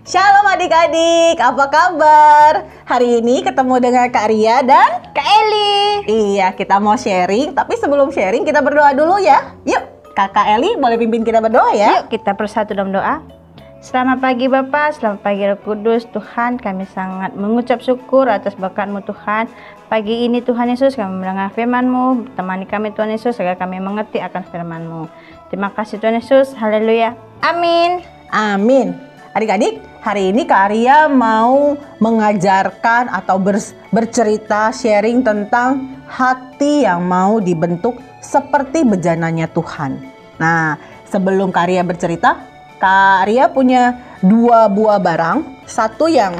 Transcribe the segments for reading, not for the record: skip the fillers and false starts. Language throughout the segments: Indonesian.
Shalom adik-adik, apa kabar? Hari ini ketemu dengan Kak Ria dan Kak Eli. Iya, kita mau sharing, tapi sebelum sharing kita berdoa dulu ya. Yuk, Kakak Eli boleh pimpin kita berdoa ya? Yuk kita bersatu dalam doa. Selamat pagi Bapak, selamat pagi Roh Kudus. Tuhan, kami sangat mengucap syukur atas berkat-Mu Tuhan. Pagi ini Tuhan Yesus, kami mendengar firman-Mu. Temani kami Tuhan Yesus agar kami mengerti akan firman-Mu. Terima kasih Tuhan Yesus, haleluya, amin. Amin. Adik-adik, hari ini Kak Ria mau mengajarkan atau bercerita sharing tentang hati yang mau dibentuk seperti bejananya Tuhan. Nah, sebelum Kak Ria bercerita, Kak Ria punya 2 buah barang. Satu yang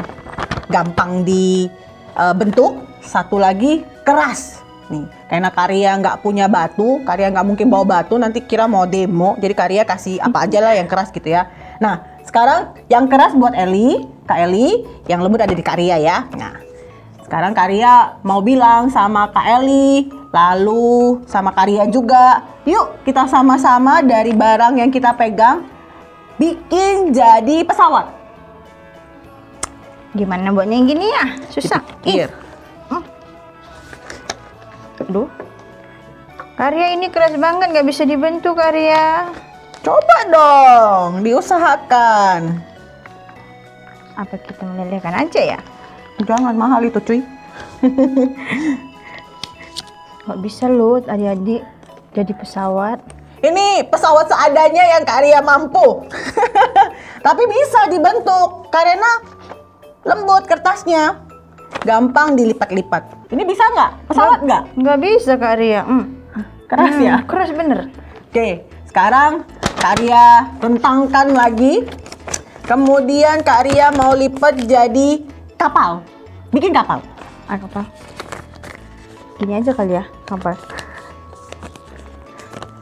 gampang dibentuk, satu lagi keras. Nih, karena Kak Ria nggak punya batu, Kak Ria nggak mungkin bawa batu, nanti kira mau demo. Jadi Kak Ria kasih apa aja lah yang keras gitu ya. Nah, sekarang yang keras buat Eli, Kak Eli, yang lembut ada di Kak Ria ya. Nah, sekarang Kak Ria mau bilang sama Kak Eli, lalu sama Kak Ria juga, yuk kita sama-sama dari barang yang kita pegang, bikin jadi pesawat. Gimana buatnya yang gini ya? Susah. Iya. Aduh, karya ini keras banget, nggak bisa dibentuk karya. Coba dong, diusahakan. Apa kita melelehkan aja ya? Jangan, mahal itu cuy. Nggak bisa loh adik-adik jadi pesawat. Ini pesawat seadanya yang Kak Ria mampu. Tapi bisa dibentuk karena lembut kertasnya. Gampang dilipat-lipat. Ini bisa nggak? Pesawat nggak? Nggak bisa Kak Ria. Keras ya? Keras bener. Oke, sekarang Kak Ria rentangkan lagi. Kemudian Kak Ria mau lipat jadi kapal. Bikin kapal. Kapal. Gini aja kali ya, kapal.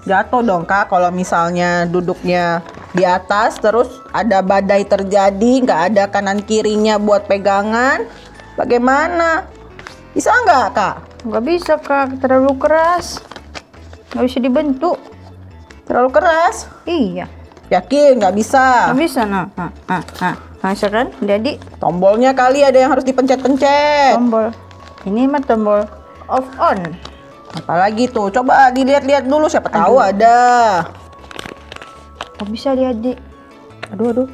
Jatuh dong Kak kalau misalnya duduknya di atas terus ada badai terjadi, nggak ada kanan kirinya buat pegangan. Bagaimana? Bisa nggak Kak? Nggak bisa Kak, terlalu keras. Nggak bisa dibentuk. Terlalu keras? Iya. Yakin nggak bisa? Nggak bisa nah. Bisa kan? Jadi Tombolnya kali ada yang harus dipencet-pencet. tombol. Ini mah tombol off on. Apalagi tuh? Coba dilihat-lihat dulu, siapa tahu ada. Nggak bisa adik-adik. Aduh.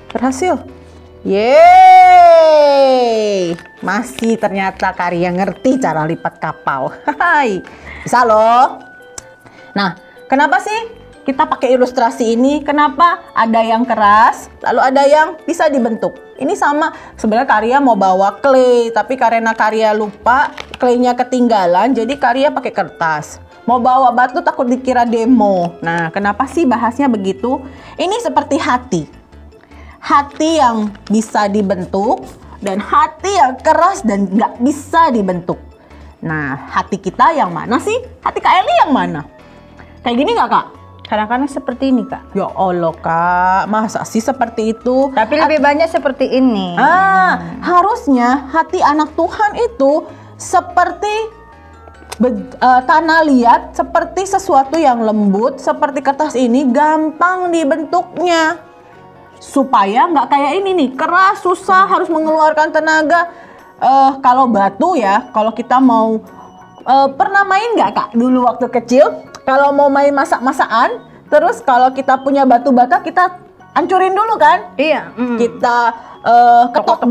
Berhasil. Yeay. Masih ternyata Kak Ria ngerti cara lipat kapal. Hai. Bisa loh. Nah, kenapa sih kita pakai ilustrasi ini? Kenapa ada yang keras, lalu ada yang bisa dibentuk? Ini sama, sebenarnya Kak Ria mau bawa clay, tapi karena Kak Ria lupa, claynya ketinggalan, jadi Kak Ria pakai kertas. Mau bawa batu takut dikira demo. Nah, kenapa sih bahasnya begitu? Ini seperti hati. Hati yang bisa dibentuk dan hati yang keras dan nggak bisa dibentuk. Nah, hati kita yang mana sih? Hati Kak Eli yang mana? Kayak gini nggak Kak? Kadang-kadang seperti ini Kak. Ya Allah Kak, masa sih seperti itu? Tapi lebih banyak seperti ini. Harusnya hati anak Tuhan itu seperti tanah liat, seperti sesuatu yang lembut, seperti kertas ini, gampang dibentuknya. Supaya nggak kayak ini nih, keras, susah, harus mengeluarkan tenaga. Kalau batu ya, kalau kita mau pernah main nggak Kak dulu waktu kecil? Kalau mau main masak-masakan, terus kalau kita punya batu bata kita hancurin dulu kan? Iya. Kita ketok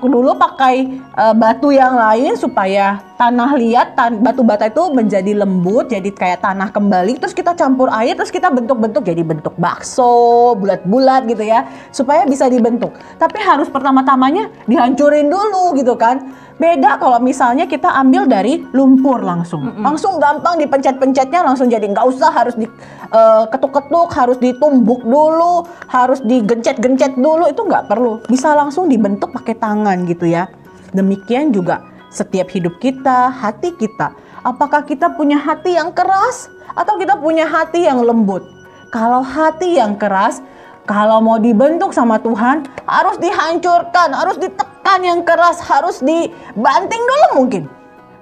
dulu pakai batu yang lain supaya tanah liat, batu bata itu menjadi lembut, jadi kayak tanah kembali. Terus kita campur air, terus kita bentuk-bentuk jadi bentuk bakso, bulat-bulat gitu ya, supaya bisa dibentuk. Tapi harus pertama-tamanya dihancurin dulu gitu kan. Beda kalau misalnya kita ambil dari lumpur langsung gampang dipencet-pencetnya langsung jadi, nggak usah harus diketuk-ketuk, harus ditumbuk dulu, harus digencet-gencet dulu, itu nggak perlu, bisa langsung dibentuk pakai tangan gitu ya. Demikian juga setiap hidup kita, hati kita. Apakah kita punya hati yang keras atau kita punya hati yang lembut? Kalau hati yang keras, kalau mau dibentuk sama Tuhan, harus dihancurkan, harus ditekan yang keras, harus dibanting dulu mungkin.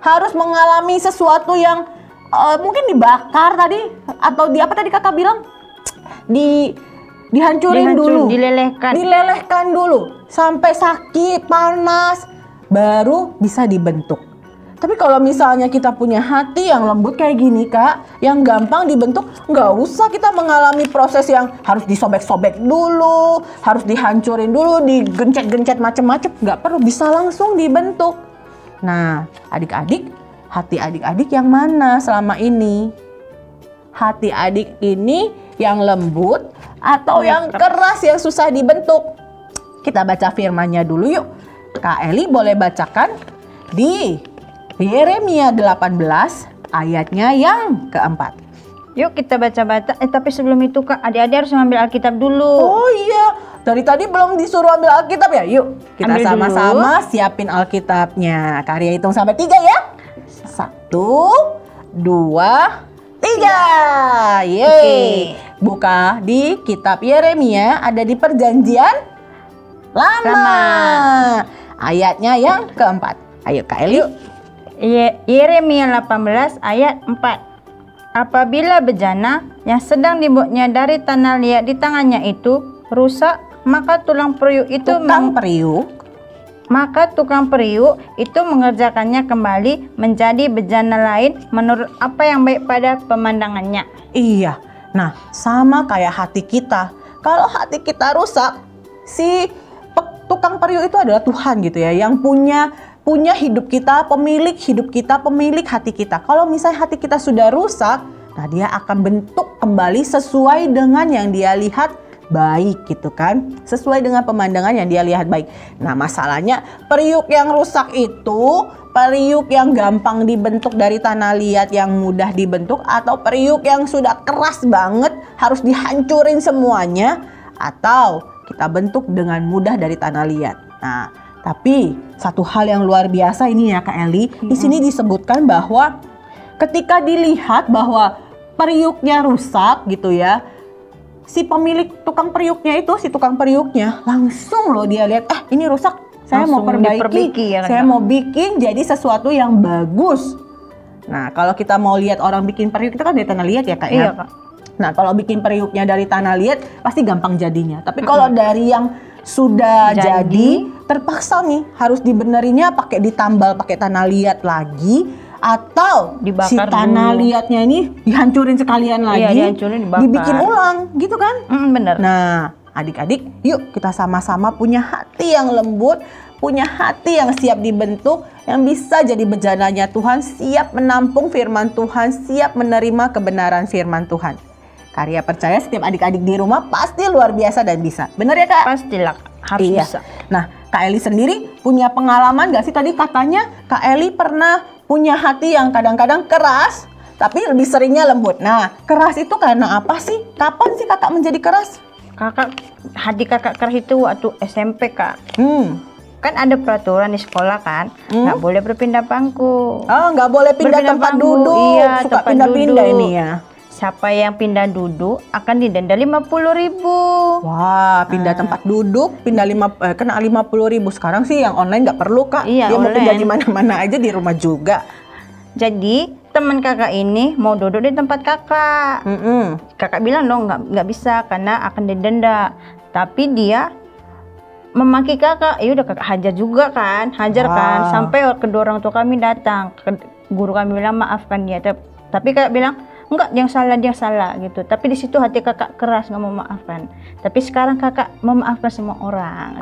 Harus mengalami sesuatu yang mungkin dibakar tadi, atau apa tadi kakak bilang? dihancurin dulu, dilelehkan dulu sampai sakit, panas, baru bisa dibentuk. Tapi kalau misalnya kita punya hati yang lembut kayak gini Kak, yang gampang dibentuk, nggak usah kita mengalami proses yang harus disobek-sobek dulu, harus dihancurin dulu, digencet-gencet macem-macem, nggak perlu, bisa langsung dibentuk. Nah, adik-adik, hati adik-adik yang mana selama ini? Hati adik ini yang lembut atau yang keras yang susah dibentuk? Kita baca firman-Nya dulu yuk. Kak Eli boleh bacakan di Yeremia 18 ayatnya yang keempat. Yuk kita baca-baca. Tapi sebelum itu Kak, adik-adik harus mengambil Alkitab dulu. Oh iya, dari tadi belum disuruh ambil Alkitab ya? Yuk kita sama-sama siapin Alkitabnya. Karya hitung sampai 3 ya. 1, 2, 3. Yeay. Buka di kitab Yeremia, ada di perjanjian lama. Ayatnya yang keempat. Ayo Kak Eli. Yeremia 18 ayat 4. Apabila bejana yang sedang dibuatnya dari tanah liat di tangannya itu rusak, maka tukang periuk itu mengerjakannya kembali menjadi bejana lain menurut apa yang baik pada pemandangannya. Iya. Nah, sama kayak hati kita. Kalau hati kita rusak, si tukang periuk itu adalah Tuhan gitu ya, yang punya hidup kita, pemilik hidup kita, pemilik hati kita. Kalau misalnya hati kita sudah rusak, nah dia akan bentuk kembali sesuai dengan yang dia lihat baik gitu kan. Sesuai dengan pemandangan yang dia lihat baik. Nah masalahnya periuk yang rusak itu, periuk yang gampang dibentuk dari tanah liat yang mudah dibentuk, atau periuk yang sudah keras banget harus dihancurin semuanya, atau kita bentuk dengan mudah dari tanah liat. Nah, tapi satu hal yang luar biasa ini ya Kak Eli, di sini disebutkan bahwa ketika dilihat bahwa periuknya rusak gitu ya, si pemilik tukang periuknya itu, si tukang periuknya langsung loh dia lihat, ini rusak, saya mau perbaiki, ya, saya mau bikin jadi sesuatu yang bagus. Nah kalau kita mau lihat orang bikin periuk itu kan dari tanah liat ya Kak ya. Iya Kak. Nah kalau bikin periuknya dari tanah liat pasti gampang jadinya. Tapi kalau dari yang sudah jadi terpaksa nih harus dibenerinya pakai ditambal pakai tanah liat lagi, atau dibakar si tanah liatnya ini dihancurin sekalian lagi, dibikin ulang gitu kan. Bener. Nah adik-adik, yuk kita sama-sama punya hati yang lembut, punya hati yang siap dibentuk, yang bisa jadi bejananya Tuhan, siap menampung firman Tuhan, siap menerima kebenaran firman Tuhan. Karya percaya setiap adik-adik di rumah pasti luar biasa dan bisa. Bener ya Kak? Pastilah, harus bisa. Nah Kak Eli sendiri punya pengalaman gak sih? Tadi katanya Kak Eli pernah punya hati yang kadang-kadang keras, tapi lebih seringnya lembut. Nah keras itu karena apa sih? Kapan sih kakak menjadi keras? Hati kakak keras itu waktu SMP Kak. Kan ada peraturan di sekolah kan, nggak boleh berpindah bangku. Oh, nggak boleh pindah tempat duduk. Iya, suka pindah-pindah ini ya. Siapa yang pindah duduk akan didenda 50.000. Wah, pindah tempat duduk, kena 50.000. Sekarang sih yang online nggak perlu Kak. Iya, dia mau pindah di mana-mana aja, di rumah juga. Jadi teman kakak ini mau duduk di tempat kakak. Kakak bilang dong nggak bisa karena akan didenda. Tapi dia memaki kakak, udah kakak hajar juga kan, kan. Sampai kedua orang tua kami datang, guru kami bilang maafkan dia. Tapi kakak bilang enggak, dia salah gitu. Tapi di situ hati kakak keras, nggak mau maafkan. Tapi sekarang kakak memaafkan semua orang.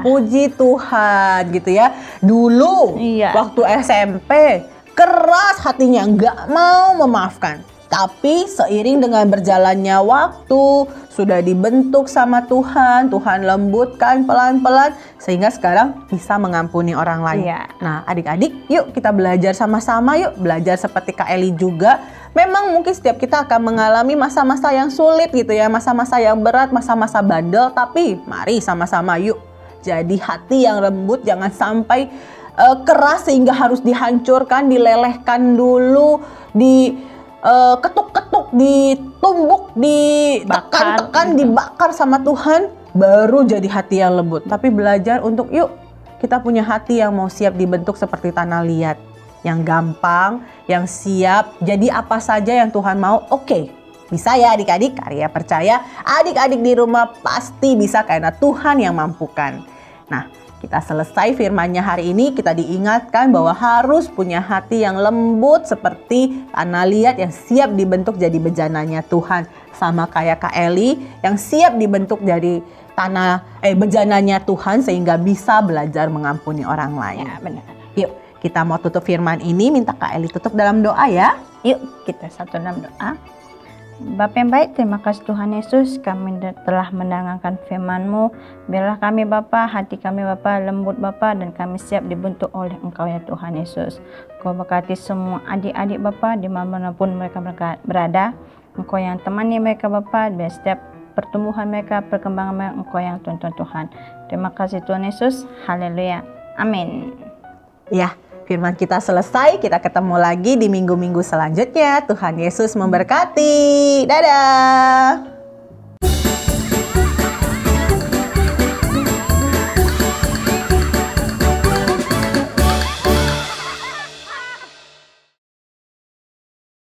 Puji Tuhan gitu ya. Dulu waktu SMP keras hatinya, nggak mau memaafkan. Tapi seiring dengan berjalannya waktu, sudah dibentuk sama Tuhan, Tuhan lembutkan pelan-pelan sehingga sekarang bisa mengampuni orang lain. Nah adik-adik, yuk kita belajar sama-sama, yuk belajar seperti Kak Eli juga. Memang mungkin setiap kita akan mengalami masa-masa yang sulit gitu ya, masa-masa yang berat, masa-masa bandel, tapi mari sama-sama yuk jadi hati yang lembut, jangan sampai keras sehingga harus dihancurkan, dilelehkan dulu, ketuk-ketuk, ditumbuk, ditekan-tekan, dibakar sama Tuhan, baru jadi hati yang lembut. Tapi belajar untuk yuk kita punya hati yang mau siap dibentuk seperti tanah liat, yang gampang, yang siap jadi apa saja yang Tuhan mau, oke. Bisa ya adik-adik, Karya percaya adik-adik di rumah pasti bisa karena Tuhan yang mampukan. Nah, kita selesai firman-Nya hari ini, kita diingatkan bahwa harus punya hati yang lembut seperti tanah liat yang siap dibentuk jadi bejananya Tuhan. Sama kayak Kak Eli yang siap dibentuk jadi bejananya Tuhan sehingga bisa belajar mengampuni orang lain. Ya, benar. Yuk, kita mau tutup firman ini, minta Kak Eli tutup dalam doa ya. Yuk kita satu dalam doa. Bapa yang baik, terima kasih Tuhan Yesus, kami telah mendengarkan firman-Mu. Biarlah kami Bapa, hati kami Bapa lembut Bapa, dan kami siap dibentuk oleh Engkau ya Tuhan Yesus. Kau berkati semua adik-adik Bapa dimanapun mereka berada. Engkau yang temani mereka Bapa, biar setiap pertumbuhan mereka, perkembangan mereka, Engkau yang tuntun Tuhan. Terima kasih Tuhan Yesus, haleluya, amin. Ya, firman kita selesai, kita ketemu lagi di minggu-minggu selanjutnya. Tuhan Yesus memberkati. Dadah.